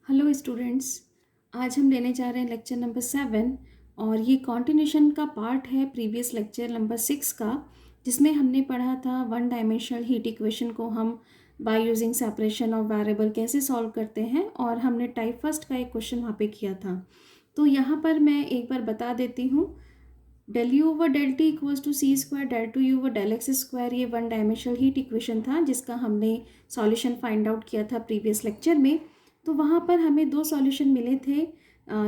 Hello students. आज हम लेने जा रहे हैं लेक्चर नंबर 7 और ये कॉन्टिन्यूशन का पार्ट है प्रीवियस लेक्चर नंबर 6 का, जिसमें हमने पढ़ा था वन डायमेंशनल हीट इक्वेशन को हम bye using separation of variable कैसे सॉल्व करते हैं, और हमने टाइप फर्स्ट का एक क्वेश्चन वहाँ पे किया था। तो यहाँ पर मैं एक बार बता देती हूँ, del u over del t equals to c square del two u over del x square, ये वन डायमेंशनल हीट इक्वेशन था जिसका हमने सॉल्यूशन फाइंड आउट किया था प्रीवियस लेक्चर में। तो वहाँ पर हमें दो सॉल्यूशन मिले थे,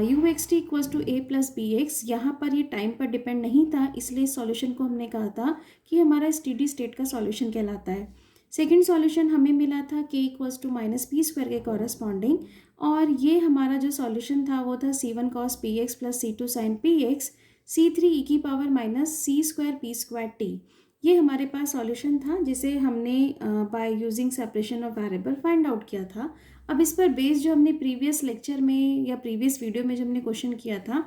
u x T equals to A plus b x. यहाँ पर ये टाइम पर डिपेंड नहीं था, इसलिए इस सॉल्यूशन को हमने कहा था कि हमारा स्टेडी स्टेट का सॉल्यूशन कहलाता है। सेकेंड सॉल्यूशन हमें मिला था के equals to minus P square के कॉरस्पॉन्डिंग, और ये हमारा जो सॉल्यूशन था वो था C one cos P X plus C two sine P X C three E की पावर माइनस सी स्क्वायर पी स्क्वायर टी। ये हमारे पास सॉल्यूशन था जिसे हमने by using separation of variable find out किया था। अब इस पर बेस्ड जो हमने प्रीवियस लेक्चर में या प्रीवियस वीडियो में जो हमने क्वेश्चन किया था,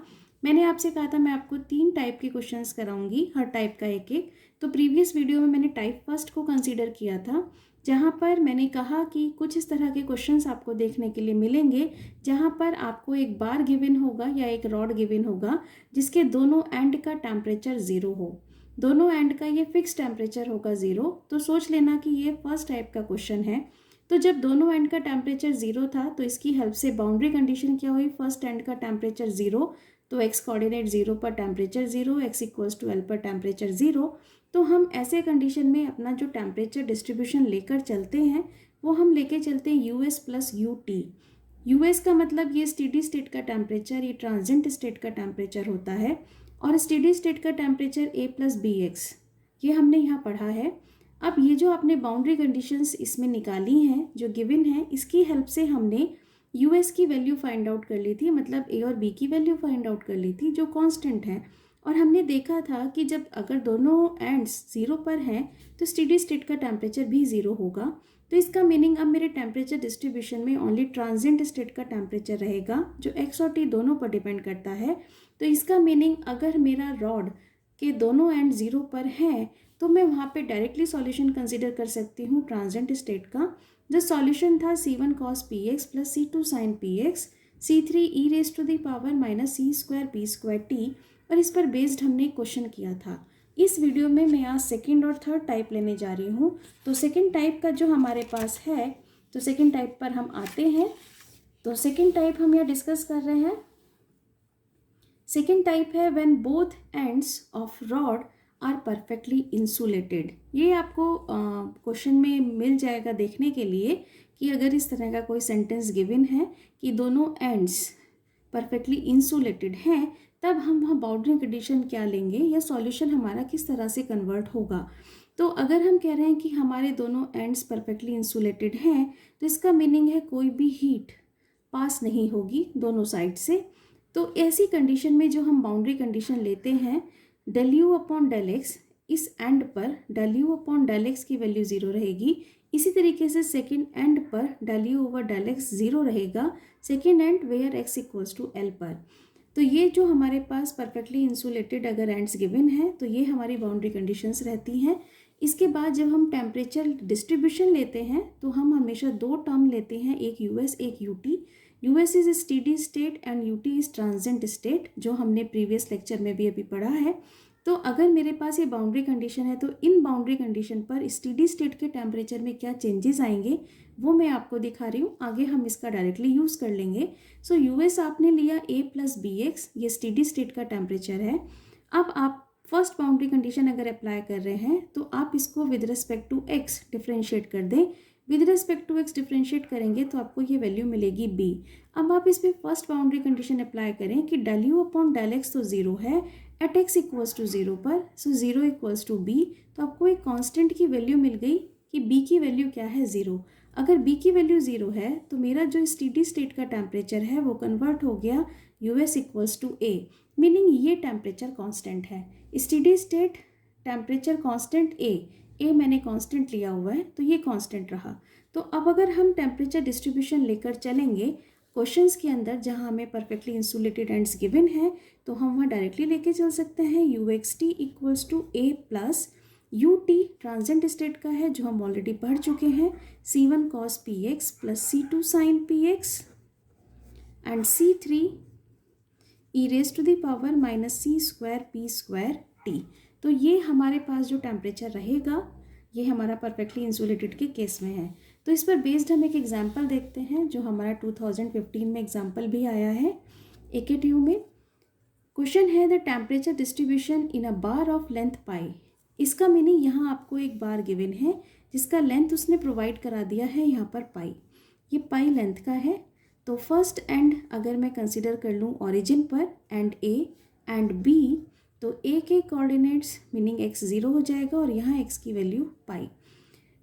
मैंने आपसे कहा था मैं आपको 3 टाइप के क्वेश्चंस कराऊंगी, हर टाइप का एक एक। तो प्रीवियस वीडियो में मैंने टाइप फर्स्ट को कंसीडर किया था, जहाँ पर मैंने कहा कि कुछ इस तरह के क्वेश्चंस आपको देखने के लिए मिलेंगे, जहाँ पर आपको एक बार गिवन होगा या एक रॉड गिवन होगा जिसके दोनों एंड का टेम्परेचर 0 हो, दोनों एंड का ये फिक्स टेम्परेचर होगा 0। तो सोच लेना कि ये फर्स्ट टाइप का क्वेश्चन है। तो जब दोनों एंड का टेम्परेचर 0 था तो इसकी हेल्प से बाउंड्री कंडीशन क्या हुई, फर्स्ट एंड का टेम्परेचर 0, तो एक्स कोऑर्डिनेट 0 पर temperature 0, x equals to l पर टेम्परेचर 0। तो हम ऐसे कंडीशन में अपना जो टेम्परेचर डिस्ट्रीब्यूशन लेकर चलते हैं वो हम लेके चलते हैं you s plus you t. U S का मतलब ये स्टेडी स्टेट का टेम्परेचर, ये ट्रांजिएंट स्टेट का टेम्परेचर होता है, और स्टेडी स्टेट का टेम्परेचर ए प्लस बी एक्स, ये हमने यहाँ पढ़ा है। अब ये जो आपने बाउंड्री कंडीशंस इसमें निकाली हैं जो गिवन है, इसकी हेल्प से हमने यूएस की वैल्यू फाइंड आउट कर ली थी, मतलब ए और बी की वैल्यू फाइंड आउट कर ली थी जो कांस्टेंट है। और हमने देखा था कि जब अगर दोनों एंड्स 0 पर हैं तो स्टेडी स्टेट का टेम्परेचर भी 0 होगा। तो इसका मीनिंग अब मेरे टेम्परेचर डिस्ट्रीब्यूशन में ओनली ट्रांजिएंट स्टेट का टेम्परेचर रहेगा जो एक्स और टी दोनों पर डिपेंड करता है। तो इसका मीनिंग अगर मेरा रॉड के दोनों एंड 0 पर हैं तो मैं वहाँ पे डायरेक्टली सॉल्यूशन कंसीडर कर सकती हूँ ट्रांजिएंट स्टेट का। जो सॉल्यूशन था C one cos P X plus C two sine P X C three E raise to the power minus C square P square T, और इस पर बेस्ड हमने क्वेश्चन किया था। इस वीडियो में मैं आज सेकेंड और थर्ड टाइप लेने जा रही हूँ। तो सेकेंड टाइप का जो हमारे पास है, तो सेकेंड टाइप पर हम आते हैं। तो सेकेंड टाइप हम यहाँ डिस्कस कर रहे हैं। सेकेंड टाइप है when both ends of rod are perfectly insulated. ये आपको क्वेश्चन में मिल जाएगा देखने के लिए कि अगर इस तरह का कोई सेंटेंस गिवन है कि दोनों एंड्स परफेक्टली इंसुलेटेड हैं, तब हम वहाँ बाउंड्री कंडीशन क्या लेंगे या सॉल्यूशन हमारा किस तरह से कन्वर्ट होगा। तो अगर हम कह रहे हैं कि हमारे दोनों एंड्स परफेक्टली इंसुलेटेड हैं, तो इसका मीनिंग है कोई भी हीट पास नहीं होगी दोनों साइड से। तो ऐसी कंडीशन में जो हम बाउंड्री कंडीशन लेते हैं, del you upon del x, इस एंड पर del you upon del x की वैल्यू 0 रहेगी। इसी तरीके से सेकेंड एंड पर del u over del x 0 रहेगा, second end where x equals to l पर। तो ये जो हमारे पास परफेक्टली इंसुलेटेड अगर एंड्स गिवन है तो ये हमारी बाउंड्री कंडीशंस रहती हैं। इसके बाद जब हम टेम्परेचर डिस्ट्रीब्यूशन लेते हैं तो हम हमेशा दो टर्म लेते हैं, एक यूएस एक UT. US is steady state and UT is transient state, जो हमने प्रीवियस लेक्चर में भी अभी पढ़ा है। तो अगर मेरे पास ये बाउंड्री कंडीशन है तो इन बाउंड्री कंडीशन पर स्टेडी स्टेट के टेम्परेचर में क्या चेंजेस आएंगे वो मैं आपको दिखा रही हूँ। आगे हम इसका डायरेक्टली यूज़ कर लेंगे। सो यूएस आपने लिया ए प्लस बी एक्स, ये स्टेडी स्टेट का टेम्परेचर है। अब आप फर्स्ट बाउंड्री कंडीशन अगर अप्लाई कर रहे हैं तो आप इसको with respect to x differentiate कर दें। With respect to x differentiate करेंगे तो आपको ये वैल्यू मिलेगी बी। अब आप इस पर फर्स्ट बाउंड्री कंडीशन अप्लाई करें कि del you upon del x तो 0 है एट एक्स इक्वल्स टू 0 पर, सो 0 इक्वल्स टू बी। तो आपको एक कांस्टेंट की वैल्यू मिल गई कि बी की वैल्यू क्या है, 0। अगर बी की वैल्यू 0 है तो मेरा जो स्टेडी स्टेट का टेम्परेचर है वो कन्वर्ट हो गया u s equals to a, meaning ये टेम्परेचर कांस्टेंट है। Steady state temperature constant a मैंने कांस्टेंट लिया हुआ है तो ये कांस्टेंट रहा। तो अब अगर हम टेम्परेचर डिस्ट्रीब्यूशन लेकर चलेंगे क्वेश्चंस के अंदर जहां हमें परफेक्टली इंसुलेटेड एंड्स गिवन है, तो हम वहाँ डायरेक्टली लेके चल सकते हैं you x T equals to A plus you T transient state का है जो हम ऑलरेडी पढ़ चुके हैं, C one cos P X plus C two sine P x and C3 e raise to the power minus C square P square T. तो ये हमारे पास जो टेम्परेचर रहेगा ये हमारा परफेक्टली इंसुलेटेड के केस में है। तो इस पर बेस्ड हम एक एग्जांपल देखते हैं जो हमारा 2015 में एग्जांपल भी आया है AKTU में। क्वेश्चन है the temperature distribution in a bar of length pi. इसका मीनिंग यहाँ आपको एक बार गिवन है जिसका लेंथ उसने प्रोवाइड करा दिया है यहाँ पर पाई। ये पाई लेंथ का है। तो फर्स्ट एंड अगर मैं कंसिडर कर लूँ ओरिजिन पर एंड A एंड B, तो A के कोऑर्डिनेट्स मीनिंग x 0 हो जाएगा और यहाँ x की value pi,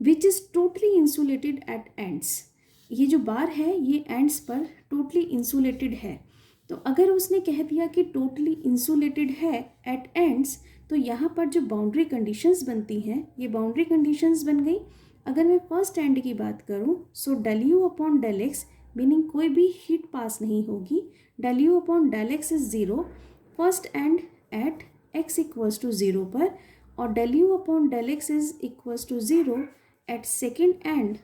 which is totally insulated at ends. ये जो बार है ये एंड्स पर टोटली इंसुलेटेड है। तो अगर उसने कह दिया कि टोटली इंसुलेटेड है एट एंड्स, तो यहाँ पर जो बाउंड्री कंडीशंस बनती हैं ये बाउंड्री कंडीशंस बन गई। अगर मैं फर्स्ट एंड की बात करूँ so del you upon del x meaning कोई भी हीट पास नहीं होगी। Del you upon del x is 0 first end at x equals to 0 पर, और del you upon del x is equals to 0 at second end,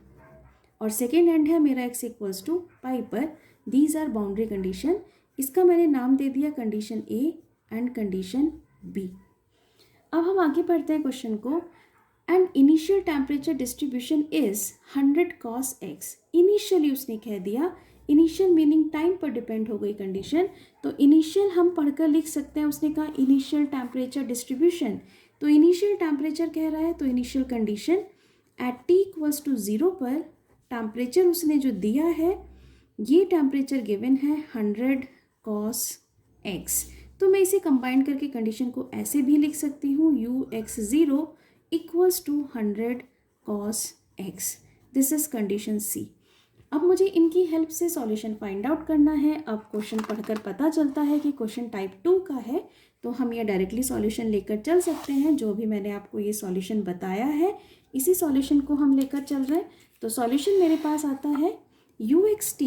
और second end है मेरा x equals to pi पर। These are boundary condition. इसका मैंने नाम दे दिया condition A and condition B। अब हम आगे पढ़ते हैं क्वेश्चन को। And initial temperature distribution is 100 cos x। Initially उसने कह दिया, इनिशियल मीनिंग टाइम पर डिपेंड हो गई कंडीशन। तो इनिशियल हम पढ़कर लिख सकते हैं, उसने कहा इनिशियल टेम्परेचर डिस्ट्रीब्यूशन। तो इनिशियल टेम्परेचर कह रहा है तो initial condition at t equals to 0 पर टेम्परेचर उसने जो दिया है ये टेम्परेचर गिवन है 100 cos x। तो मैं इसे कंबाइन करके कंडीशन को ऐसे भी लिख सकती हूँ ux0 equals to 100 cos x। This is condition C। अब मुझे इनकी हेल्प से सॉल्यूशन फाइंड आउट करना है। अब क्वेश्चन पढ़कर पता चलता है कि क्वेश्चन टाइप 2 का है, तो हम ये डायरेक्टली सॉल्यूशन लेकर चल सकते हैं। जो भी मैंने आपको ये सॉल्यूशन बताया है इसी सॉल्यूशन को हम लेकर चल रहे हैं। तो सॉल्यूशन मेरे पास आता है uxt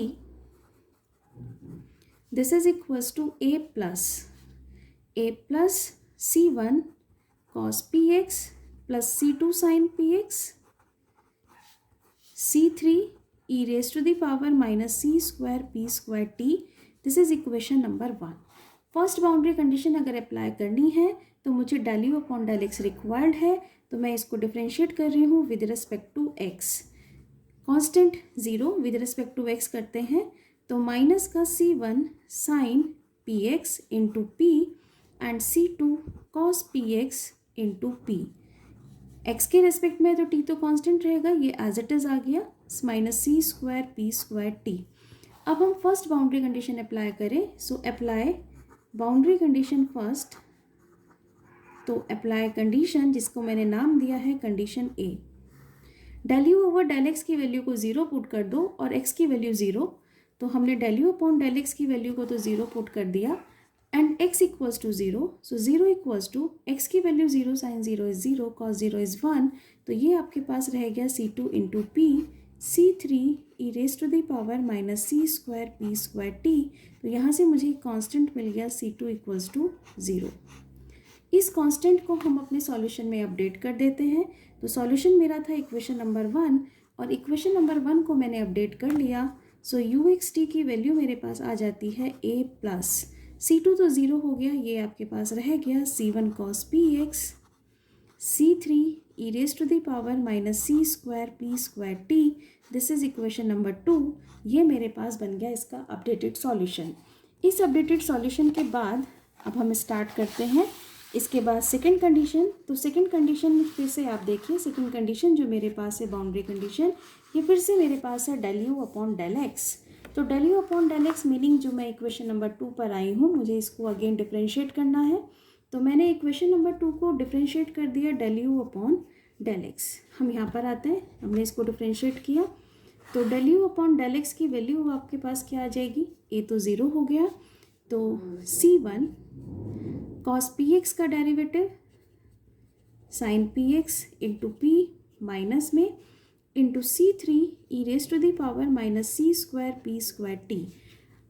this is equals to a plus c1 cos px plus c2 sin px c3 e raise to the power minus C square P square t. This is equation number 1। First boundary condition अगर apply करनी है तो मुझे del you upon del x required है। तो मैं इसको differentiate कर रही हूँ with respect to x. Constant 0 with respect to x करते हैं तो माइनस का c1 sine P x into p and c2 cos P x into p. X के रेस्पेक्ट में तो टी तो कांस्टेंट रहेगा, ये एज इट इज आ गया माइनस सी स्क्वायर पी स्क्वायर टी। अब हम फर्स्ट बाउंड्री कंडीशन अप्लाई करें। So apply boundary condition first. तो अप्लाई कंडीशन जिसको मैंने नाम दिया है condition A। Del u over del x की वैल्यू को 0 पुट कर दो और x की वैल्यू 0। तो हमने del you upon del x की वैल्यू को तो 0 पुट कर दिया and x equals to 0। So 0 equals to x की value 0 sine 0 is 0 cos 0 is 1। तो ये आपके पास रह गया c2 into p c3 E raise to the power minus C square P square T. तो यहाँ से मुझे कांस्टेंट मिल गया c2 इक्वल्स टू 0। इस कांस्टेंट को हम अपने सॉल्यूशन में अपडेट कर देते हैं। तो सॉल्यूशन मेरा था इक्वेशन नंबर 1 और इक्वेशन नंबर 1 को मैंने अपडेट कर लिया। सो uxt की वैल्यू मेरे पास आ जाती है a प्लस c2 तो 0 हो गया, ये आपके पास रह गया c1 cos px c3 e raise to the power minus C square P square t. This is equation number 2। ये मेरे पास बन गया इसका अपडेटेड सॉल्यूशन। इस अपडेटेड सॉल्यूशन के बाद अब हम स्टार्ट करते हैं इसके बाद सेकंड कंडीशन। तो सेकंड कंडीशन फिर से आप देखिए, सेकंड कंडीशन जो मेरे पास है बाउंड्री कंडीशन, ये फिर से मेरे पास है del you upon del x. तो del you upon del x meaning जो मैं इक्वेशन नंबर 2 पर आई हूँ मुझे इसको अगेन डिफ्रेंशिएट करना है। तो मैंने इक्वेशन नंबर 2 को डिफ्रेंशिएट कर दिया del you upon del x. हम यहाँ पर आते हैं, हमने इसको डिफ्रेंशिएट किया तो del you upon del x की वैल्यू आपके पास क्या आ जाएगी, ए तो 0 हो गया तो c1 cos px का derivative sin px into P minus में into c3 E raise to the power minus C square P square T.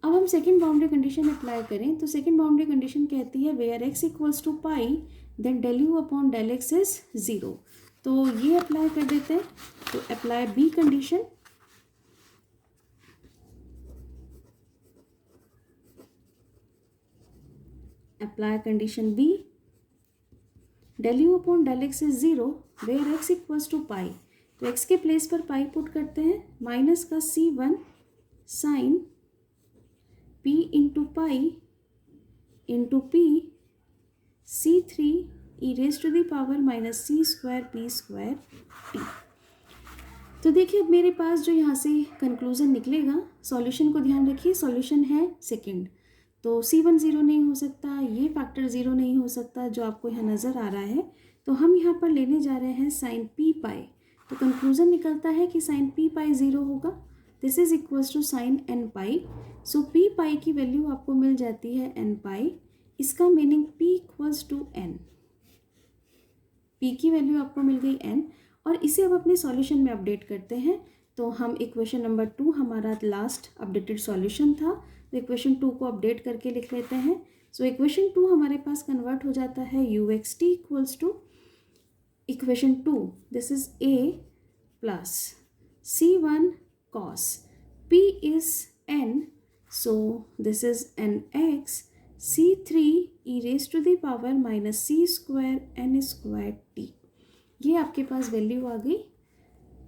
अब हम सेकेंड बाउंड्री कंडीशन अप्लाई करें तो सेकेंड बाउंड्री कंडीशन कहती है where x equals to pi then del you upon del x is 0। तो ये apply कर देते हैं। तो apply B condition. Apply condition B, del u अपॉन del x is 0 where x equals to pi, तो x के प्लेस पर पाई पुट करते हैं, माइनस का c1 sine p into pi into p c3 E raise to the power minus C square P square T. तो देखिए अब मेरे पास जो यहाँ से कंक्लूजन निकलेगा, सॉल्यूशन को ध्यान रखिए, सॉल्यूशन है सेकंड, तो c1 0 नहीं हो सकता, ये फैक्टर 0 नहीं हो सकता जो आपको यहाँ नज़र आ रहा है, तो हम यहाँ पर लेने जा रहे हैं साइन पी पाई, तो कंक्लूजन निकलता है कि साइन पी पाई 0 होगा, this is equals to sine N pi, so P pi की वैल्यू आपको मिल जाती है एन पाई, इसका meaning p equals to N, p की वैल्यू आपको मिल गई n, और इसे अब अपने सॉल्यूशन में अपडेट करते हैं, तो हम इक्वेशन नंबर 2 हमारा लास्ट अपडेटेड सॉल्यूशन था, तो इक्वेशन 2 को अपडेट करके लिख लेते हैं। सो इक्वेशन 2 हमारे पास कन्वर्ट हो जाता है u x T equals to equation 2, this is a plus c1 cos p is n, so this is n x c3 e raised to the power minus c square n square t, ये आपके पास value आ गई,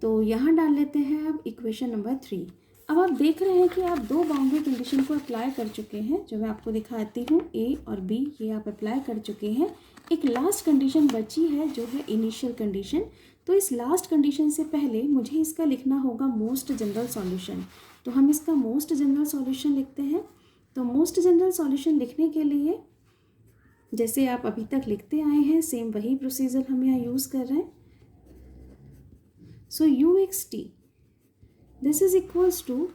तो यहाँ डाल लेते हैं अब equation number 3। अब आप देख रहे हैं कि आप दो बाउंड्री कंडीशन को अप्लाई कर चुके हैं, जो मैं आपको दिखाती हूँ a और b, ये आप अप्लाई कर चुके हैं, एक लास्ट कंडीशन बची है जो है इनिशियल कंडीशन, तो इस लास्ट कंडीशन से पहले मुझे इसका लिखना होगा मोस्ट जनरल सॉल्यूशन, तो हम इसका मोस्ट जनरल सॉल्यूशन लिखते हैं। तो मोस्ट जनरल सॉल्यूशन लिखने के लिए जैसे आप अभी तक लिखते आए हैं सेम वही प्रोसीजर हम यहाँ यूज़ कर रहे हैं। So u x t this is equals to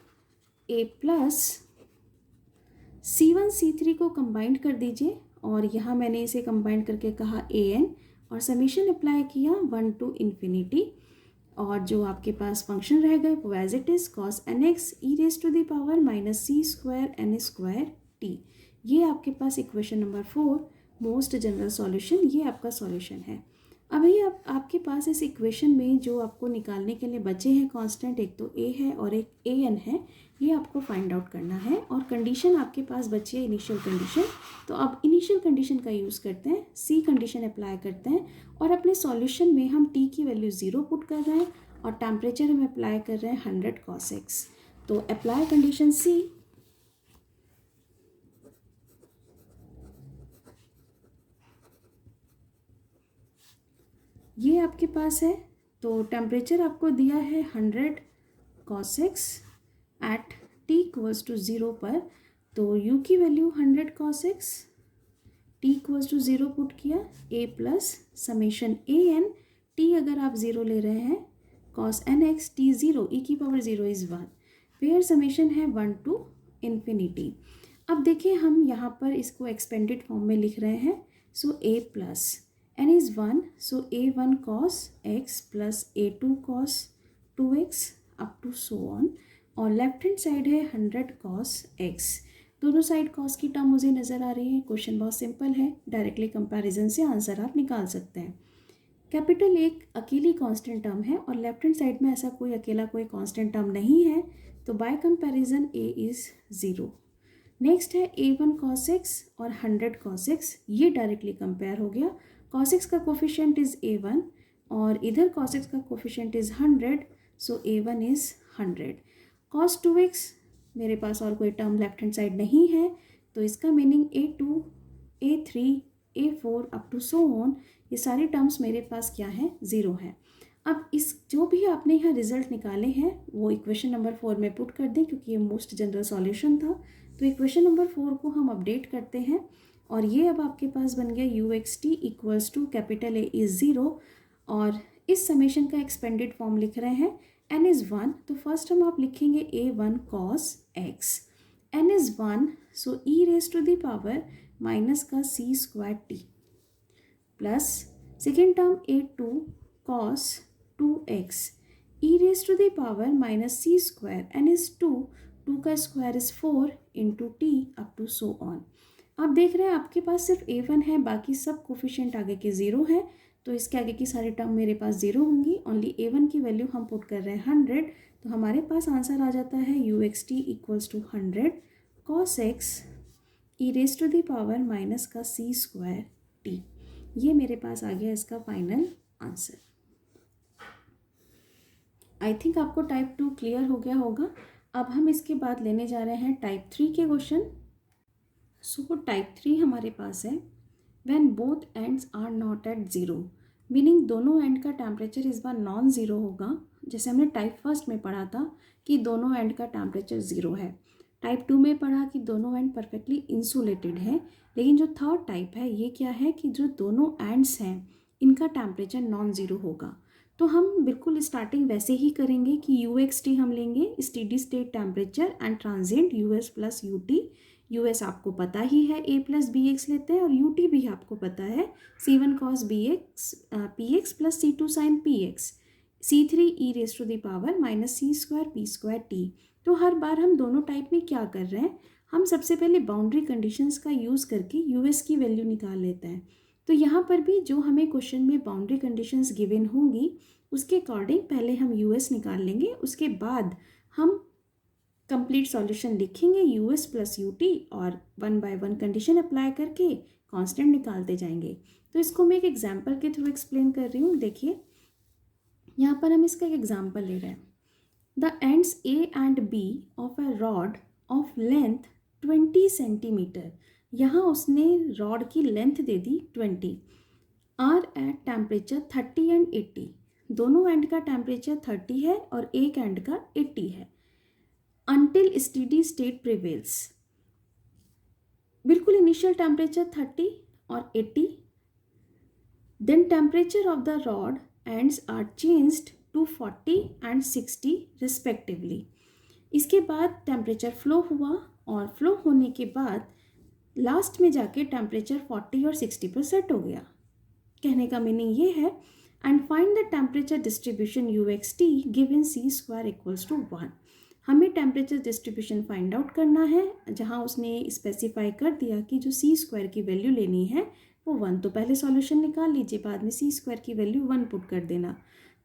A plus c1 c3 को कंबाइंड कर दीजिए, और यहाँ मैंने इसे कंबाइंड करके कहा an, और समीशन अप्लाई किया 1 टू इन्फिनिटी, और जो आपके पास फंक्शन रह गए वो as it is cos N X E raise to the power minus C square N square T, ये आपके पास equation number 4 most general solution, ये आपका सॉल्यूशन है। अभी आपके पास इस इक्वेशन में जो आपको निकालने के लिए बचे हैं कांस्टेंट, एक तो a है और एक an है, ये आपको फाइंड आउट करना है, और कंडीशन आपके पास बची है इनिशियल कंडीशन, तो अब इनिशियल कंडीशन का यूज़ करते हैं, c कंडीशन अप्लाई करते हैं, और अपने सॉल्यूशन में हम t की वैल्यू 0 पुट कर रहे हैं, और टेम्परेचर हम अप्लाई कर रहे हैं 100 cos x, तो अप्लाई कंडीशन c, ये आपके पास है, तो टेम्परेचर आपको दिया है 100 cos x at t equals to 0 पर, तो u की value 100 cos x, t equals to 0 put किया, a plus summation a n, t अगर आप 0 ले रहे हैं cos n x t 0 e की पावर 0 इज़ 1, वेयर समेशन है 1 टू इन्फिनिटी। अब देखिए हम यहाँ पर इसको एक्सपेंडेड फॉर्म में लिख रहे हैं, सो a plus n is 1, so a1 cos x plus a2 cos 2x up to so on, और लेफ्ट हैंड साइड है 100 cos x, दोनों साइड cos की टर्म मुझे नज़र आ रही है, क्वेश्चन बहुत सिंपल है, डायरेक्टली कंपैरिजन से आंसर आप निकाल सकते हैं। कैपिटल एक अकेली कांस्टेंट टर्म है और लेफ्ट हैंड साइड में ऐसा कोई अकेला कोई कांस्टेंट टर्म नहीं है, तो bye comparison a is 0। Next है a1 cos x और 100 cos x, ये डायरेक्टली कंपेयर हो गया, cos x का कोफिशिएंट इज़ a1 और इधर cos x का coefficient is 100, so a1 is 100। cos 2x मेरे पास और कोई टर्म लेफ्ट हैंड साइड नहीं है, तो इसका meaning a2 a3 a4 up to so on, ये सारी टर्म्स मेरे पास क्या है 0 है। अब इस जो भी आपने यहाँ रिजल्ट निकाले हैं वो इक्वेशन नंबर 4 में पुट कर दें, क्योंकि ये मोस्ट जनरल सॉल्यूशन था, तो इक्वेशन नंबर 4 को हम अपडेट करते हैं, और ये अब आपके पास बन गया you x T equals to capital a is 0, और इस समेशन का एक्सपेंडेड फॉर्म लिख रहे हैं, n इज़ 1, तो फर्स्ट हम आप लिखेंगे a1 cos x, n is 1, so e raise to the power minus का c square t, plus second term a2 cos 2x e raise to the power minus c square, n is 2, 2 का square is 4 into t up to so on. आप देख रहे हैं आपके पास सिर्फ a1 है, बाकी सब कोफिशिएंट आगे के 0 है, तो इसके आगे की सारी टर्म मेरे पास 0 होंगी, ओनली a1 की वैल्यू हम पुट कर रहे हैं 100, तो हमारे पास आंसर आ जाता है u x T equals to 100 cos x e raise to the power minus का सी स्क्वायर टी। ये मेरे पास आ गया इसका फाइनल आंसर। आई थिंक आपको टाइप 2 क्लियर हो गया होगा। अब हम इसके बाद लेने जा रहे हैं टाइप 3 के क्वेश्चन। सो टाइप 3 हमारे पास है when both ends are not at zero, meaning दोनों एंड का टेम्परेचर इस बार नॉन ज़ीरो होगा। जैसे हमने टाइप फर्स्ट में पढ़ा था कि दोनों एंड का टेम्परेचर ज़ीरो है, टाइप 2 में पढ़ा कि दोनों एंड परफेक्टली इंसुलेटेड है। लेकिन जो थर्ड टाइप है ये क्या है कि जो दोनों एंड्स हैं इनका टेम्परेचर नॉन ज़ीरो होगा। तो हम बिल्कुल स्टार्टिंग वैसे ही करेंगे कि यू एक्स टी हम लेंगे, steady state temperature and transient you s plus you t. U S आपको पता ही है ए प्लस बी एक्स लेते हैं, और यू टी भी आपको पता है C one cos B X P X plus C two sine P X, C three E raise to the power minus C square P square T. तो हर बार हम दोनों टाइप में क्या कर रहे हैं, हम सबसे पहले बाउंड्री कंडीशंस का यूज़ करके यू एस की वैल्यू निकाल लेते हैं। तो यहाँ पर भी जो हमें क्वेश्चन में बाउंड्री कंडीशंस गिवन होंगी उसके अकॉर्डिंग पहले हम यू एस निकाल लेंगे, उसके बाद हम कंप्लीट सॉल्यूशन लिखेंगे you s plus U T, और 1 बाय 1 कंडीशन अप्लाई करके कांस्टेंट निकालते जाएंगे। तो इसको मैं एक एग्जांपल के थ्रू एक्सप्लेन कर रही हूँ। देखिए यहाँ पर हम इसका एक एग्जांपल ले रहे हैं। The ends A and B of a rod of length 20 centimetre, यहाँ उसने रॉड की लेंथ दे दी 20, आर एट टेम्परेचर 30 एंड 80, दोनों एंड का टेम्परेचर 30 है और एक एंड का 80 है। Until steady state prevails, बिल्कुल इनिशियल टेम्परेचर 30 और 80, then temperature of the rod ends are changed to 40 and 60 respectively। इसके बाद टेम्परेचर फ्लो हुआ और फ्लो होने के बाद लास्ट में जाके टेम्परेचर 40 और 60 पर सेट हो गया। कहने का मीनिंग ये है and find the temperature distribution u x t given c square equals to 1। हमें टेम्परेचर डिस्ट्रीब्यूशन फाइंड आउट करना है, जहाँ उसने स्पेसिफाई कर दिया कि जो सी स्क्वायर की वैल्यू लेनी है वो 1। तो पहले सॉल्यूशन निकाल लीजिए, बाद में सी स्क्वायर की वैल्यू 1 पुट कर देना।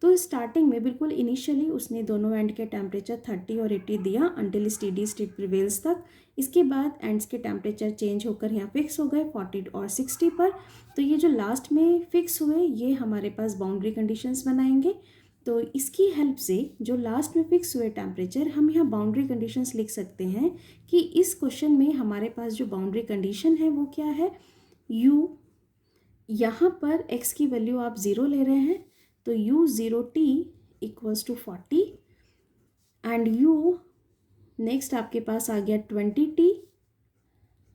तो स्टार्टिंग में बिल्कुल इनिशियली उसने दोनों एंड के टेम्परेचर 30 और 80 दिया अंटिल स्टेडी स्टेट प्रिवेल्स तक। इसके बाद एंड्स के टेम्परेचर चेंज होकर यहाँ फिक्स हो गए 40 और 60 पर। तो ये जो लास्ट में फिक्स हुए ये हमारे पास बाउंड्री कंडीशंस बनाएंगे। तो इसकी हेल्प से जो लास्ट में फिक्स हुए टेम्परेचर हम यहाँ बाउंड्री कंडीशंस लिख सकते हैं कि इस क्वेश्चन में हमारे पास जो बाउंड्री कंडीशन है वो क्या है, u, यहाँ पर x की वैल्यू आप 0 ले रहे हैं तो u 0 t equals to 40 and u next आपके पास आ गया 20 t,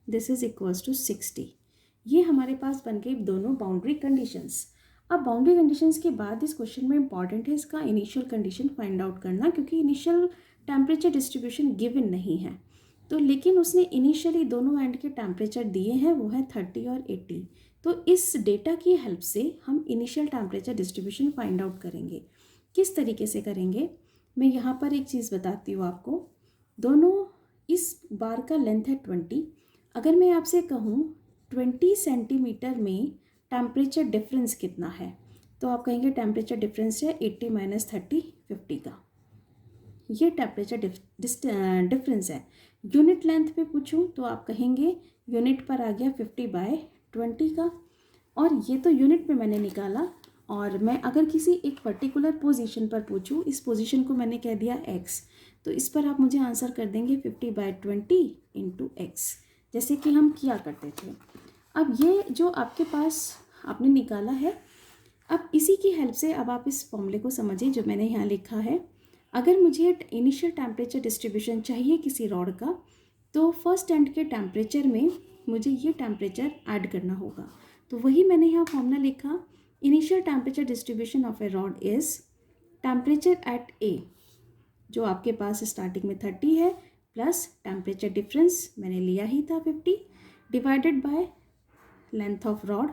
this is equals to 60। ये हमारे पास बन गए दोनों बाउंड्री कंडीशंस। अब बाउंड्री कंडीशंस के बाद इस क्वेश्चन में इंपॉर्टेंट है इसका इनिशियल कंडीशन फाइंड आउट करना, क्योंकि इनिशियल टेम्परेचर डिस्ट्रीब्यूशन गिवन नहीं है। तो लेकिन उसने इनिशियली दोनों एंड के टेम्परेचर दिए हैं, वो है 30 और 80। तो इस डेटा की हेल्प से हम initial temperature distribution find out करेंगे। किस तरीके से करेंगे, मैं यहाँ पर एक चीज़ बताती हूँ आपको। दोनों इस बार का लेंथ है 20। अगर मैं आपसे कहूँ 20 सेंटीमीटर में टेम्परेचर डिफरेंस कितना है, तो आप कहेंगे टेम्परेचर डिफरेंस है 80 माइनस 30 50 का। ये टेम्परेचर डिफरेंस है। यूनिट लेंथ पे पूछूं तो आप कहेंगे यूनिट पर आ गया 50 बाय 20 का, और ये तो यूनिट में मैंने निकाला। और मैं अगर किसी एक पर्टिकुलर पोजीशन पर पूछूं, इस पोजीशन को मैंने कह दिया x, तो इस पर आप मुझे आंसर कर देंगे 50 बाय 20 इंटू x, जैसे कि हम किया करते थे। अब ये जो आपके पास आपने निकाला है, अब इसी की हेल्प से अब आप इस फॉर्मूले को समझिए जो मैंने यहाँ लिखा है। अगर मुझे इनिशियल टेम्परेचर डिस्ट्रीब्यूशन चाहिए किसी रॉड का, तो फर्स्ट एंड के टेम्परेचर में मुझे ये टेम्परेचर ऐड करना होगा। तो वही मैंने यहाँ फॉर्मूला लिखा, initial temperature distribution of a rod is temperature at a, जो आपके पास स्टार्टिंग में 30 है, प्लस टेम्परेचर डिफरेंस मैंने लिया ही था 50, divided by length of rod,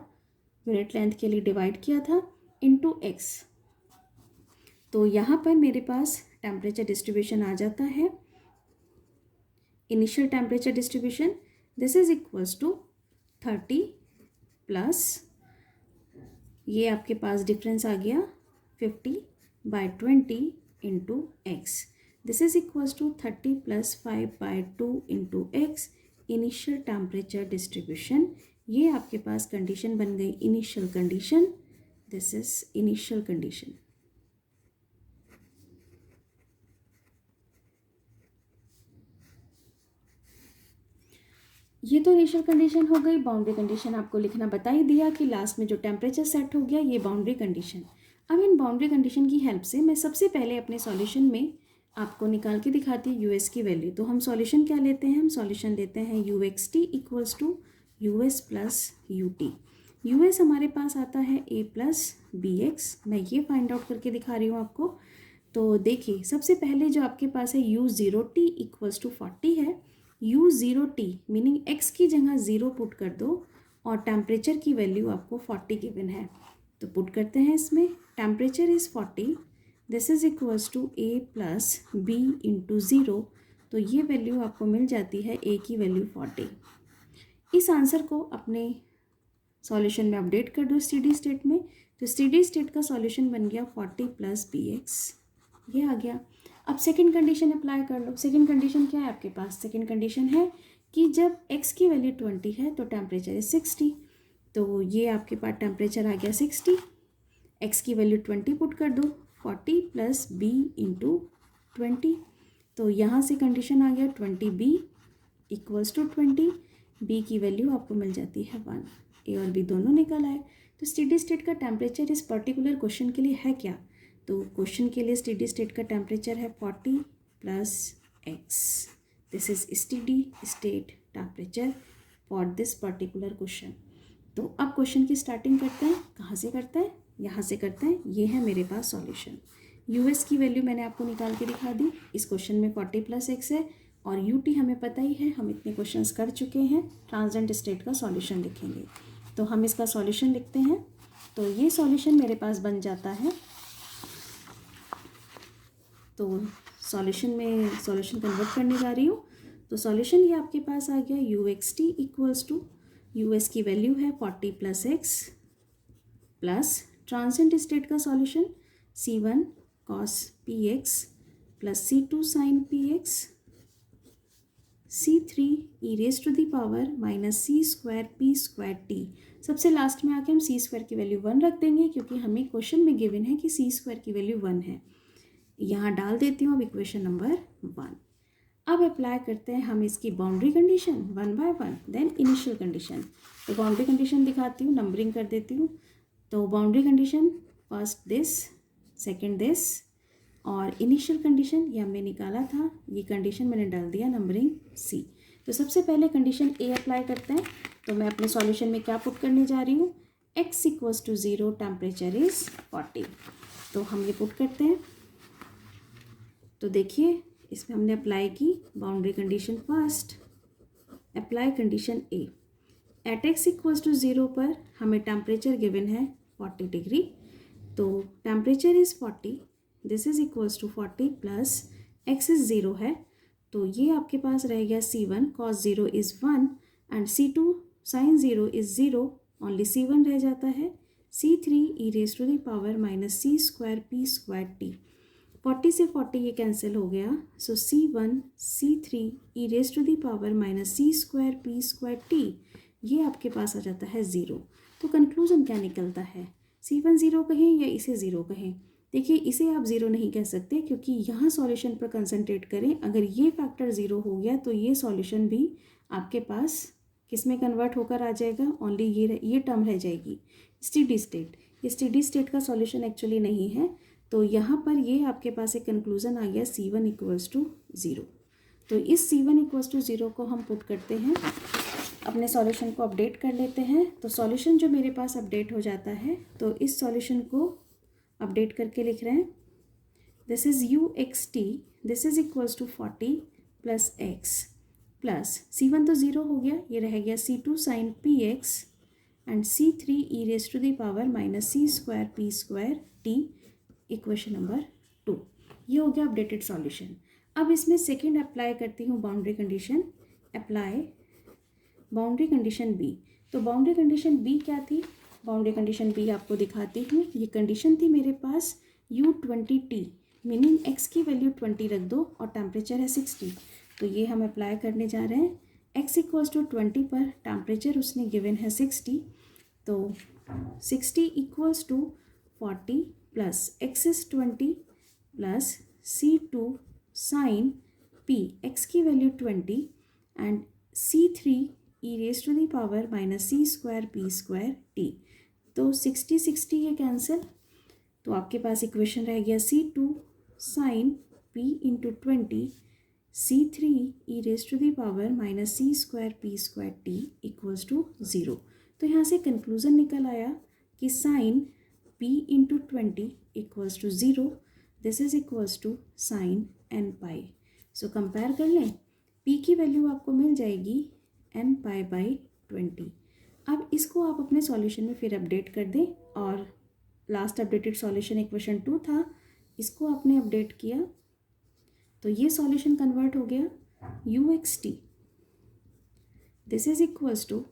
unit length के लिए डिवाइड किया था, इनटू x। तो यहाँ पर मेरे पास टेम्परेचर डिस्ट्रीब्यूशन आ जाता है, initial temperature distribution this is equals to 30 plus ये आपके पास डिफरेंस आ गया 50 by 20 into x, this is equals to 30 plus 5 by 2 into x initial temperature distribution. ये आपके पास कंडीशन बन गई initial condition, this is initial condition. ये तो इनिशियल कंडीशन हो गई। बाउंड्री कंडीशन आपको लिखना बता ही दिया कि लास्ट में जो टेम्परेचर सेट हो गया ये बाउंड्री कंडीशन। अब इन बाउंड्री कंडीशन की हेल्प से मैं सबसे पहले अपने सॉल्यूशन में आपको निकाल के दिखाती हूँ यूएस की वैल्यू। तो हम सॉल्यूशन क्या लेते हैं, हम सॉल्यूशन लेते हैं you x T equals to you s plus you t. U s हमारे पास आता है ए प्लस बी एक्स, मैं ये फाइंड आउट करके दिखा रही हूँ आपको। तो देखिए सबसे पहले जो आपके पास है u zero t equals to 40 है। U zero t meaning x की जगह ज़ीरो पुट कर दो और टेम्परेचर की वैल्यू आपको 40 गिवन है। तो पुट करते हैं इसमें, temperature is 40, this is equals to A plus b into zero. तो ये वैल्यू आपको मिल जाती है ए की वैल्यू 40। इस आंसर को अपने सॉल्यूशन में अपडेट कर दो स्टेडी स्टेट में। तो स्टेडी स्टेट का सॉल्यूशन बन गया 40 प्लस बी एक्स, ये आ गया। अब सेकंड कंडीशन अप्लाई कर लो। सेकंड कंडीशन क्या है आपके पास, सेकंड कंडीशन है कि जब x की वैल्यू 20 है तो टेम्परेचर इज 60। तो ये आपके पास टेम्परेचर आ गया 60, x की वैल्यू 20 पुट कर दो, 40 प्लस b इंटू 20। तो यहाँ से कंडीशन आ गया 20b इक्वल्स टू 20, b की वैल्यू आपको मिल जाती है 1। ए और बी दोनों निकल आए। तो स्टेडी स्टेट का टेम्परेचर इस पर्टिकुलर क्वेश्चन के लिए है क्या, तो क्वेश्चन के लिए स्टेडी स्टेट का टेम्परेचर है 40 plus x, this is steady state temperature for this particular question. तो अब क्वेश्चन की स्टार्टिंग करते हैं, कहाँ से करते हैं, यहाँ से करते हैं। ये है मेरे पास सॉल्यूशन। यूएस की वैल्यू मैंने आपको निकाल के दिखा दी, इस क्वेश्चन में 40 प्लस एक्स है और यूटी हमें पता ही है, हम इतने क्वेश्चंस कर चुके हैं। ट्रांजिएंट स्टेट का सॉल्यूशन लिखेंगे, तो हम इसका सॉल्यूशन लिखते हैं। तो ये सॉल्यूशन मेरे पास बन जाता है, तो सॉल्यूशन में सॉल्यूशन कन्वर्ट करने जा रही हूँ। तो सॉल्यूशन ये आपके पास आ गया you x T equals to you S की वैल्यू है 40 plus x plus transient state का solution C1 cos px plus C2 sin px, C3 e raise to the power minus C square P square T. सबसे last में आके हम सी square की value 1 रख देंगे क्योंकि हमें क्वेश्चन में गिवन है कि सी स्क्वायर की वैल्यू 1 है। यहाँ डाल देती हूँ अब इक्वेशन नंबर 1। अब अप्लाई करते हैं हम इसकी boundary condition 1 by 1, then initial condition. तो बाउंड्री कंडीशन दिखाती हूँ, नंबरिंग कर देती हूँ। तो boundary condition first this, second this, और इनिशियल कंडीशन ये हमने निकाला था, ये कंडीशन मैंने डाल दिया नंबरिंग सी। तो सबसे पहले कंडीशन ए अप्लाई करते हैं। तो मैं अपने सॉल्यूशन में क्या पुट करने जा रही हूँ, x equals to 0, temperature is 40। तो हम ये पुट करते हैं। तो देखिए इसमें हमने अप्लाई की boundary condition first, apply condition A. At x equals to 0 पर हमें टेम्परेचर गिवन है 40 डिग्री। तो temperature is 40, this is equals to 40 plus x is 0 है। तो ये आपके पास रह गया C1 cos 0 is 1 and C2 sin 0 is 0, only C1 रह जाता है। C3 E raise to the power minus C square P square t. 40 से 40 ये कैंसिल हो गया, so C1 C3 E raise to the power minus C square P square T, ये आपके पास आ जाता है 0। तो कंक्लूजन क्या निकलता है, C1 0 कहें या इसे 0 कहें। देखिए इसे आप 0 नहीं कह सकते क्योंकि यहाँ सॉल्यूशन पर कंसंट्रेट करें। अगर ये फैक्टर 0 हो गया तो ये सॉल्यूशन भी आपके पास किस में कन्वर्ट होकर आ जाएगा, ओनली ये टर्म रह जाएगी स्टेडी स्टेट। ये स्टेडी स्टेट का सॉल्यूशन एक्चुअली नहीं है। तो यहाँ पर ये आपके पास एक कंक्लूजन आ गया C1 इक्वल्स टू 0। तो इस C1 इक्वल्स टू 0 को हम पुट करते हैं, अपने सॉल्यूशन को अपडेट कर लेते हैं। तो सॉल्यूशन जो मेरे पास अपडेट हो जाता है, तो इस सॉल्यूशन को अपडेट करके लिख रहे हैं, this is u x t, this is equals to 40 plus x plus C1 तो 0 हो गया, ये रह गया C2 sine P x and C3 E raise to the power minus C square P square t, equation number 2। ये हो गया updated solution. अब इसमें सेकंड अप्लाई करती हूँ boundary condition, apply boundary condition B. तो बाउंड्री कंडीशन बी क्या थी, बाउंड्री कंडीशन बी आपको दिखाती हूँ। ये कंडीशन थी मेरे पास U20T, मीनिंग x की वैल्यू 20 रख दो और टेम्परेचर है 60। तो ये हम अप्लाई करने जा रहे हैं, x इक्वल्स टू 20 पर टेम्परेचर उसने गिवन है 60, तो 60 equals to 40 plus x is 20 plus C2 sine P, x की value 20 and C3 e raise to the power minus C square P square T। तो 60 60 ये कैंसिल, तो आपके पास इक्वेशन रह गया C2 sine P into 20 C3 e raise to the power minus C square P square T equals to 0। तो यहाँ से कंक्लूजन निकल आया कि sine P into 20 equals to 0, this is equals to sine n pi. So compare कर लें, P की value आपको मिल जाएगी n पाई बाई 20। अब इसको आप अपने सॉल्यूशन में फिर अपडेट कर दें, और लास्ट अपडेटेड सॉल्यूशन इक्वेशन 2 था, इसको आपने अपडेट किया तो ये सॉल्यूशन कन्वर्ट हो गया UXT, this is equals to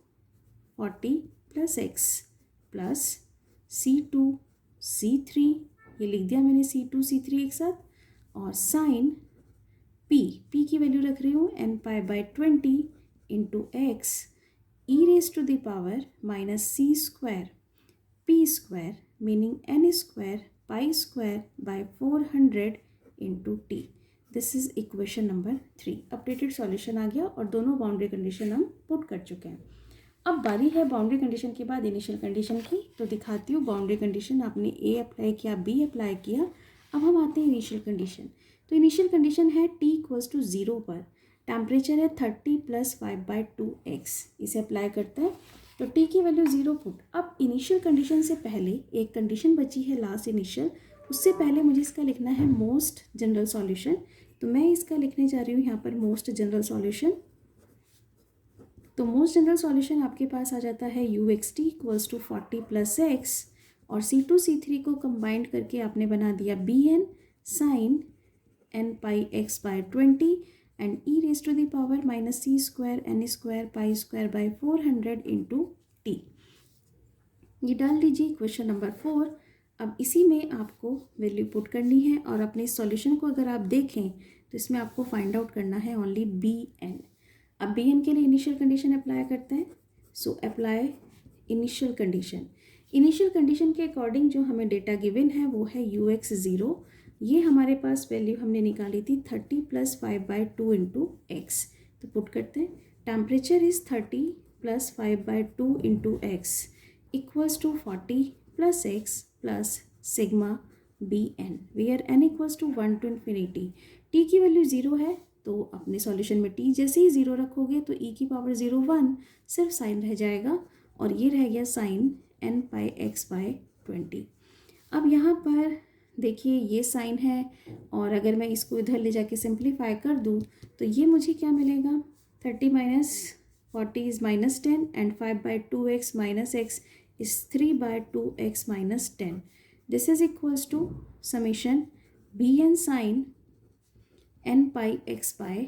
40 plus x plus C2 C3, ये लिख दिया मैंने C2 C3 एक साथ, और साइन P की वैल्यू रख रही हूँ n pi by 20 into x e raise to the power minus C square P square meaning n square pi square by 400 into T। This is equation number 3। Updated solution आ गया और दोनों boundary condition हम put कर चुके हैं। अब बारी है बाउंड्री कंडीशन के बाद इनिशियल कंडीशन की, तो दिखाती हूँ बाउंड्री कंडीशन आपने A अप्लाई किया, B अप्लाई किया। अब हम आते हैं इनिशियल कंडीशन। तो इनिशियल कंडीशन है T इक्वल्स टू 0 पर टेम्परेचर है 30 प्लस 5/2x, इसे अप्लाई करते हैं तो T की वैल्यू 0 पुट। अब इनिशियल कंडीशन से पहले एक कंडीशन बची है लास्ट इनिशियल, उससे पहले मुझे इसका लिखना है मोस्ट जनरल सॉल्यूशन, तो मैं इसका लिखने जा रही हूँ यहाँ पर मोस्ट जनरल सॉल्यूशन। तो मोस्ट जनरल सॉल्यूशन आपके पास आ जाता है UXT equals to 40 plus x, और C2 C3 को कंबाइंड करके आपने बना दिया BN sine n pi x by 20 and e raise to the power minus C square n square pi square by 400 into T। ये डाल दीजिए इक्वेशन नंबर 4। अब इसी में आपको वैल्यू पुट करनी है, और अपने सॉल्यूशन को अगर आप देखें तो इसमें आपको फाइंड आउट करना है ओनली BN। अब BN के लिए इनिशियल कंडीशन अप्लाई करते हैं। So apply initial condition. Initial condition के अकॉर्डिंग जो हमें डेटा गिवन है वो है UX0, ये हमारे पास वैल्यू हमने निकाली थी 30 प्लस 5/2 इंटू x। तो पुट करते हैं, temperature is 30 plus 5/2 into x equals to 40 plus x plus sigma BN, where n equals to 1 to infinity. T की वैल्यू 0 है, तो अपने सॉल्यूशन में T जैसे ही 0 रखोगे तो e की पावर 0 1, सिर्फ साइन रह जाएगा, और ये रह गया sign n pi x by 20। अब यहाँ पर देखिए ये साइन है, और अगर मैं इसको इधर ले जाके सिंप्लीफाई कर दूँ तो ये मुझे क्या मिलेगा, 30 minus 40 is minus 10 and 5/2x minus x is 3/2x minus 10। This is equals to summation BN sine n pi x by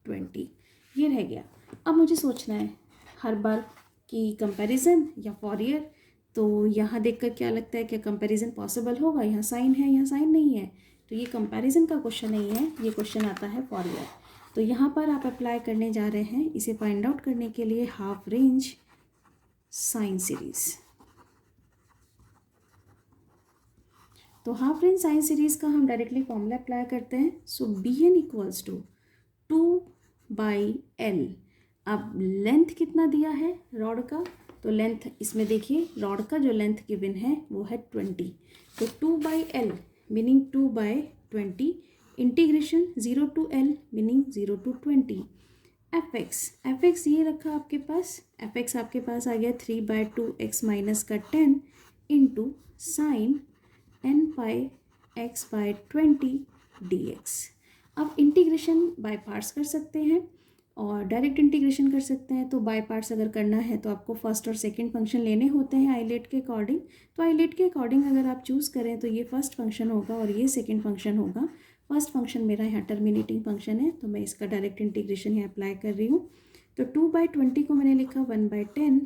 20। ये रह गया। अब मुझे सोचना है हर बार की कंपैरिजन या फॉरियर, तो यहाँ देखकर क्या लगता है, क्या कंपैरिजन पॉसिबल होगा, यहाँ साइन है यहाँ साइन नहीं है, तो ये कंपैरिजन का क्वेश्चन नहीं है, ये क्वेश्चन आता है फॉरियर। तो यहाँ पर आप अप्लाई करने जा रहे हैं इसे फाइंड आउट करने के लिए हाफ रेंज साइन सीरीज। तो हाफ रेंज साइन सीरीज का हम डायरेक्टली फॉर्मूला अप्लाई करते हैं। सो BN इक्वल्स टू 2/L। अब लेंथ कितना दिया है रॉड का, तो लेंथ इसमें देखिए रॉड का जो लेंथ गिवन है वो है 20, तो 2/L meaning 2/20 integration 0 to L meaning 0 to 20। fx ये रखा आपके पास, fx आपके पास आ गया 3/2x माइनस का 10 into sine n pi x by 20 dx। अब इंटीग्रेशन बाय पार्ट्स कर सकते हैं और डायरेक्ट इंटीग्रेशन कर सकते हैं। तो बाय पार्ट्स अगर करना है तो आपको फर्स्ट और सेकंड फंक्शन लेने होते हैं आइलेट के अकॉर्डिंग। तो आइलेट के अकॉर्डिंग अगर आप चूज़ करें तो ये फर्स्ट फंक्शन होगा और ये सेकंड फंक्शन होगा। फर्स्ट फंक्शन मेरा यहाँ टर्मिनेटिंग फंक्शन है, तो मैं इसका डायरेक्ट इंटीग्रेशन यहाँ अप्लाई कर रही हूँ। तो 2/20 को मैंने लिखा 1/10।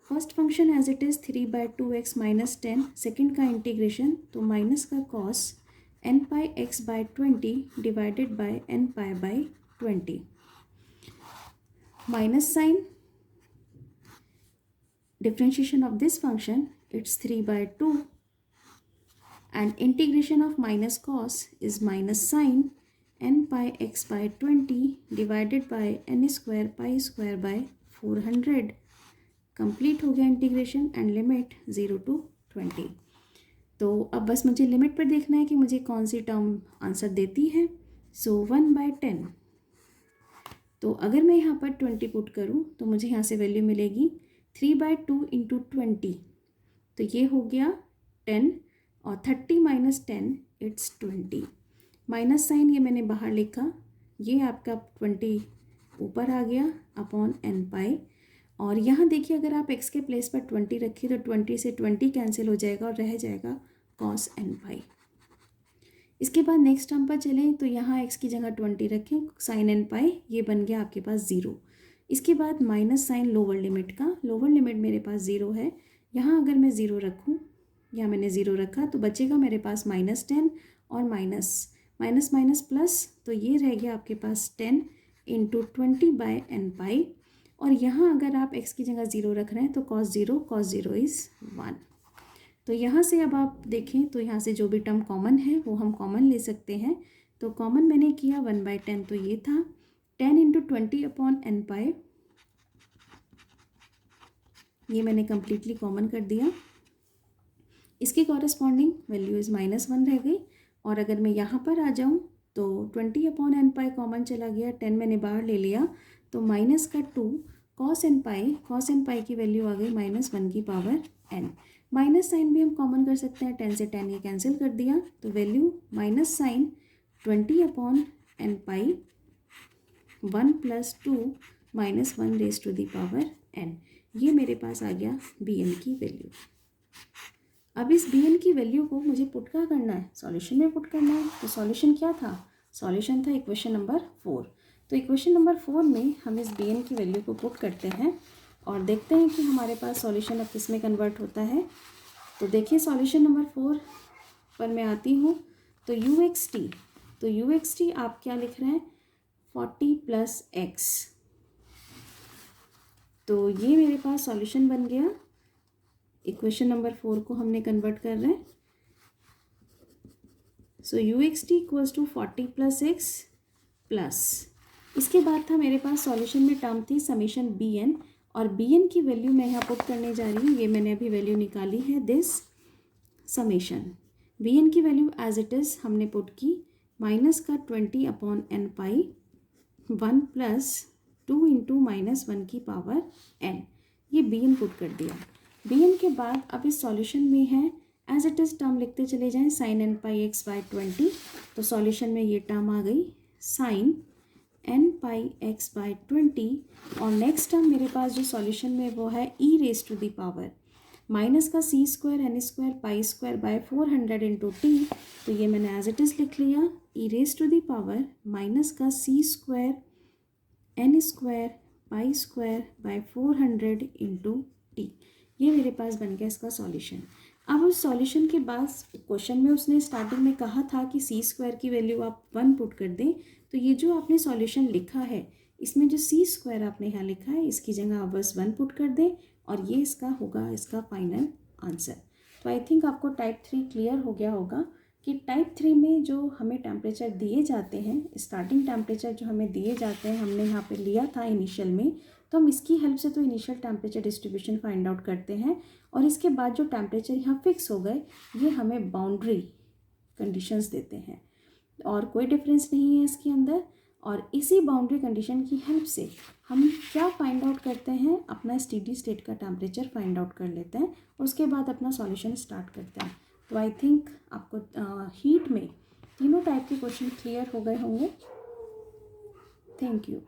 First function as it is 3/2x minus 10, second का इंटीग्रेशन तो माइनस का cos n pi x by 20 divided by n pi by 20। minus sign, differentiation of this function, it's 3/2, and integration of minus cos is minus sin n pi x by 20 divided by n square pi square by 400. Complete हो गया integration and limit 0 to 20. तो अब बस मुझे limit पर देखना है कि मुझे कौन सी टर्म आंसर देती है. सो 1/10. तो अगर मैं यहाँ पर 20 पुट करूँ तो मुझे यहाँ से वैल्यू मिलेगी 3/2 इंटू 20. तो ये हो गया 10 और 30 माइनस 10 इट्स 20. माइनस साइन ये मैंने बाहर लिखा, ये आपका 20 ऊपर आ गया अपॉन n पाई. और यहाँ देखिए अगर आप x के प्लेस पर 20 रखिए तो 20 से 20 कैंसिल हो जाएगा और रह जाएगा cos n पाई. इसके बाद नेक्स्ट टर्म पर चलें तो यहाँ x की जगह 20 रखें, sin n पाई ये बन गया आपके पास 0. इसके बाद माइनस साइन लोअर लिमिट का, लोअर लिमिट मेरे पास 0 है. यहाँ अगर मैं 0 रखूँ, यहाँ मैंने 0 रखा तो बचेगा मेरे पास -10 और माइनस माइनस प्लस, तो ये रह गया आपके पास 10 इंटू 20/n पाई. और यहाँ अगर आप x की जगह 0 रख रहे हैं तो cos 0 इज़ 1. तो यहाँ से अब आप देखें तो यहाँ से जो भी टर्म कॉमन है वो हम कॉमन ले सकते हैं. तो कॉमन मैंने किया 1/10, तो ये था 10 इंटू 20/n पाई. ये मैंने कम्प्लीटली कॉमन कर दिया. इसकी कॉरस्पॉन्डिंग वैल्यू इज़ -1 रह गई. और अगर मैं यहाँ पर आ जाऊँ तो 20/n पाई कॉमन चला गया, 10 मैंने बाहर ले लिया तो माइनस का 2 cos n पाई की वैल्यू आ गई -1 की पावर n. माइनस साइन भी हम कॉमन कर सकते हैं, 10 से 10 ये कैंसिल कर दिया तो value minus sine 20/n pi 1 + 2 -1 raise to the power n. ये मेरे पास आ गया bn की वैल्यू. अब इस bn की वैल्यू को मुझे पुट क्या करना है, सॉल्यूशन में पुट करना है. तो सॉल्यूशन क्या था, सॉल्यूशन था इक्वेशन नंबर 4. तो इक्वेशन नंबर 4 में हम इस bn की वैल्यू को पुट करते हैं और देखते हैं कि हमारे पास सॉल्यूशन अब किस में कन्वर्ट होता है. तो देखिए सॉल्यूशन नंबर 4 पर मैं आती हूँ तो uxt आप क्या लिख रहे हैं 40 + x. तो ये मेरे पास सॉल्यूशन बन गया. इक्वेशन नंबर 4 को हमने कन्वर्ट कर रहे हैं. सो uxt = 40 + x प्लस, इसके बाद था मेरे पास सॉल्यूशन में टर्म थी समेशन bn, और bn की वैल्यू मैं यहाँ पुट करने जा रही हूँ. ये मैंने अभी वैल्यू निकाली है, दिस समेशन bn की वैल्यू एज इट इज़ हमने पुट की माइनस का 20/n पाई 1 + 2 इंटू -1 की पावर n. ये bn पुट कर दिया. bn के बाद अब इस सॉल्यूशन में है एज इट इज़ टर्म लिखते चले जाएं sin n pi x by 20. तो सॉल्यूशन में ये टर्म आ गई sin n pi x by 20. और नेक्स्ट टर्म मेरे पास जो सॉल्यूशन में वो है e raise to the power minus का c² n² pi square by 400 into t. तो ये मैंने एज इट इज़ लिख लिया e raise to the power minus का c² n² pi square by 400 into t. ये मेरे पास बन गया इसका सॉल्यूशन. अब उस सॉल्यूशन के बाद क्वेश्चन में उसने स्टार्टिंग में कहा था कि c² की वैल्यू आप 1 पुट कर दें. तो ये जो आपने सॉल्यूशन लिखा है इसमें जो c² आपने यहाँ लिखा है इसकी जगह आप बस 1 पुट कर दें और ये इसका होगा इसका फाइनल आंसर. तो आई थिंक आपको टाइप 3 क्लियर हो गया होगा कि टाइप 3 में जो हमें टेम्परेचर दिए जाते हैं, स्टार्टिंग टेम्परेचर जो हमें दिए जाते हैं हमने यहाँ पे लिया था इनिशियल में, तो हम इसकी हेल्प से तो initial temperature distribution find out करते हैं. और इसके बाद जो टेम्परेचर यहाँ फिक्स हो गए ये हमें बाउंड्री कंडीशंस देते हैं और कोई डिफरेंस नहीं है इसके अंदर. और इसी बाउंड्री कंडीशन की हेल्प से हम क्या फाइंड आउट करते हैं, अपना स्टेडी स्टेट का टेम्परेचर फाइंड आउट कर लेते हैं और उसके बाद अपना सॉल्यूशन स्टार्ट करते हैं. तो आई थिंक आपको हीट में तीनों टाइप के क्वेश्चन क्लियर हो गए होंगे. Thank you.